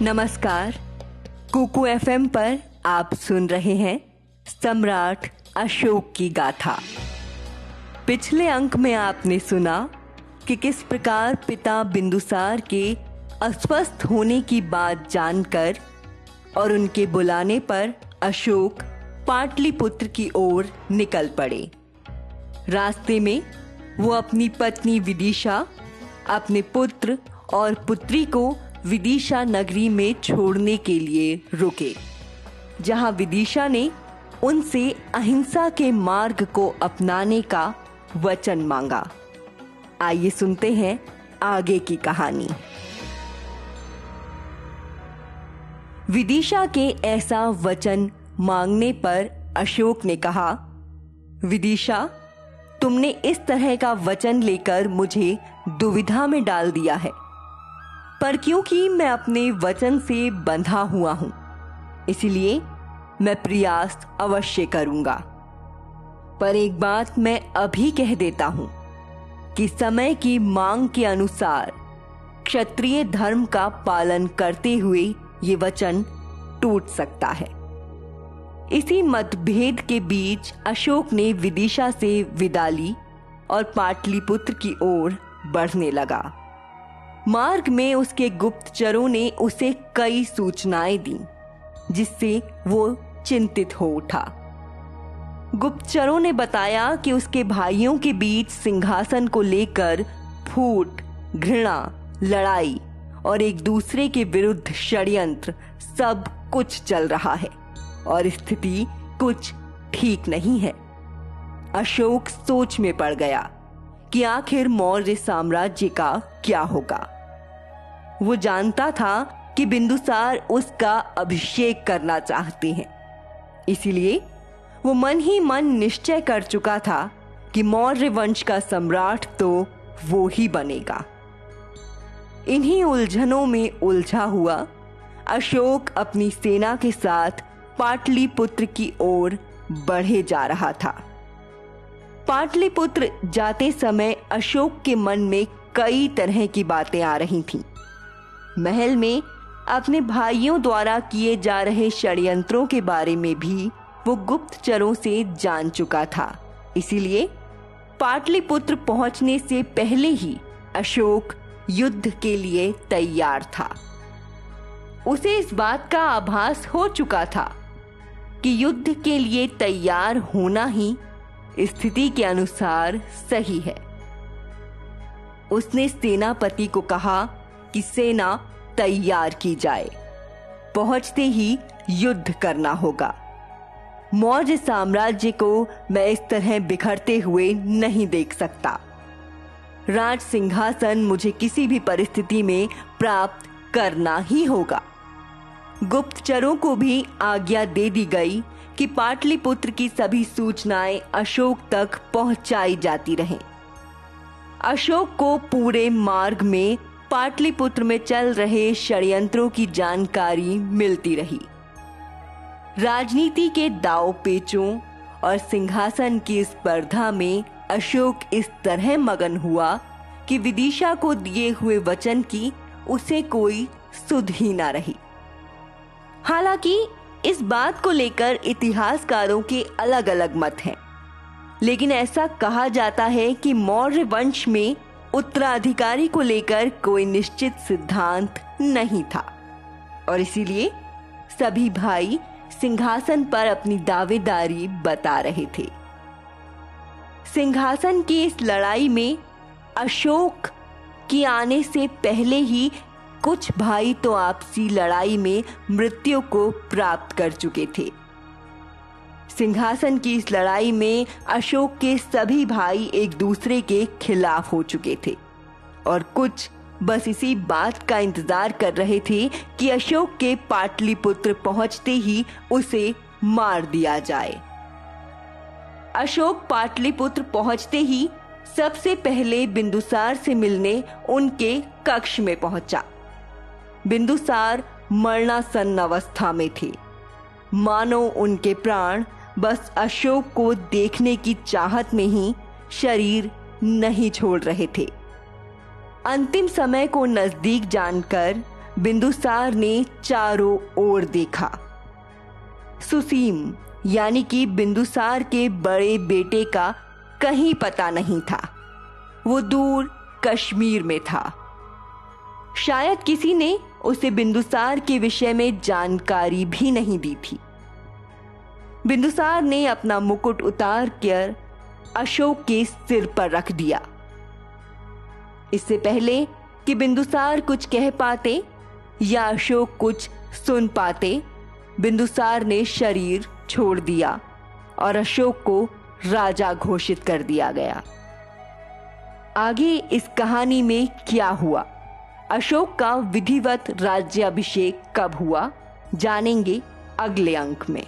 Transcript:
नमस्कार। कुकू एफएम पर आप सुन रहे हैं सम्राट अशोक की गाथा। पिछले अंक में आपने सुना कि किस प्रकार पिता बिंदुसार के अस्वस्थ होने की बात जानकर और उनके बुलाने पर अशोक पाटलिपुत्र की ओर निकल पड़े। रास्ते में वो अपनी पत्नी विदिशा, अपने पुत्र और पुत्री को विदिशा नगरी में छोड़ने के लिए रुके, जहां विदिशा ने उनसे अहिंसा के मार्ग को अपनाने का वचन मांगा। आइए सुनते हैं आगे की कहानी। विदिशा के ऐसा वचन मांगने पर अशोक ने कहा, विदिशा, तुमने इस तरह का वचन लेकर मुझे दुविधा में डाल दिया है, पर क्योंकि मैं अपने वचन से बंधा हुआ हूं, इसलिए मैं प्रयास अवश्य करूंगा। पर एक बात मैं अभी कह देता हूं कि समय की मांग के अनुसार क्षत्रिय धर्म का पालन करते हुए ये वचन टूट सकता है। इसी मतभेद के बीच अशोक ने विदिशा से विदा ली और पाटलिपुत्र की ओर बढ़ने लगा। मार्ग में उसके गुप्तचरों ने उसे कई सूचनाएं दी, जिससे वो चिंतित हो उठा। गुप्तचरों ने बताया कि उसके भाइयों के बीच सिंहासन को लेकर फूट, घृणा, लड़ाई और एक दूसरे के विरुद्ध षड्यंत्र सब कुछ चल रहा है और स्थिति कुछ ठीक नहीं है। अशोक सोच में पड़ गया कि आखिर मौर्य साम्राज्य का क्या होगा। वो जानता था कि बिंदुसार उसका अभिषेक करना चाहते हैं, इसीलिए वो मन ही मन निश्चय कर चुका था कि मौर्य वंश का सम्राट तो वो ही बनेगा। इन्हीं उलझनों में उलझा हुआ अशोक अपनी सेना के साथ पाटलिपुत्र की ओर बढ़े जा रहा था। पाटलिपुत्र जाते समय अशोक के मन में कई तरह की बातें आ रही थीं। महल में अपने भाइयों द्वारा किए जा रहे षड्यंत्रों के बारे में भी वो गुप्तचरों से जान चुका था, इसीलिए पाटलिपुत्र पहुंचने से पहले ही अशोक युद्ध के लिए तैयार था। उसे इस बात का आभास हो चुका था कि युद्ध के लिए तैयार होना ही स्थिति के अनुसार सही है। उसने सेनापति को कहा कि सेना तैयार की जाए, पहुंचते ही युद्ध करना होगा। मौर्य साम्राज्य को मैं इस तरह बिखरते हुए नहीं देख सकता। राज सिंहासन मुझे किसी भी परिस्थिति में प्राप्त करना ही होगा। गुप्तचरों को भी आज्ञा दे दी गई कि पाटलिपुत्र की सभी सूचनाएं अशोक तक पहुंचाई जाती रहें। अशोक को पूरे मार्ग में पाटलिपुत्र में चल रहे षड्यंत्रों की जानकारी मिलती रही। राजनीति के दांव पेचों और सिंहासन की स्पर्धा में अशोक इस तरह मगन हुआ कि विदिशा को दिए हुए वचन की उसे कोई सुध ही ना रही। हालांकि इस बात को लेकर इतिहासकारों के अलग अलग मत हैं, लेकिन ऐसा कहा जाता है कि मौर्य वंश में उत्तराधिकारी को लेकर कोई निश्चित सिद्धांत नहीं था और इसीलिए सभी भाई सिंहासन पर अपनी दावेदारी बता रहे थे। सिंहासन की इस लड़ाई में अशोक के आने से पहले ही कुछ भाई तो आपसी लड़ाई में मृत्यु को प्राप्त कर चुके थे। सिंहासन की इस लड़ाई में अशोक के सभी भाई एक दूसरे के खिलाफ हो चुके थे और कुछ बस इसी बात का इंतजार कर रहे थे कि अशोक के पाटलिपुत्र पहुंचते ही उसे मार दिया जाए। अशोक पाटलिपुत्र पहुंचते ही सबसे पहले बिंदुसार से मिलने उनके कक्ष में पहुंचा। बिंदुसार मरणासन्न अवस्था में थे, मानो उनके प्राण बस अशोक को देखने की चाहत में ही शरीर नहीं छोड़ रहे थे। अंतिम समय को नजदीक जानकर बिंदुसार ने चारों ओर देखा। सुसीम यानी कि बिंदुसार के बड़े बेटे का कहीं पता नहीं था। वो दूर कश्मीर में था। शायद किसी ने उसे बिंदुसार के विषय में जानकारी भी नहीं दी थी। बिंदुसार ने अपना मुकुट उतार कर अशोक के सिर पर रख दिया। इससे पहले कि बिंदुसार कुछ कह पाते या अशोक कुछ सुन पाते, बिंदुसार ने शरीर छोड़ दिया और अशोक को राजा घोषित कर दिया गया। आगे इस कहानी में क्या हुआ, अशोक का विधिवत राज्याभिषेक कब हुआ, जानेंगे अगले अंक में।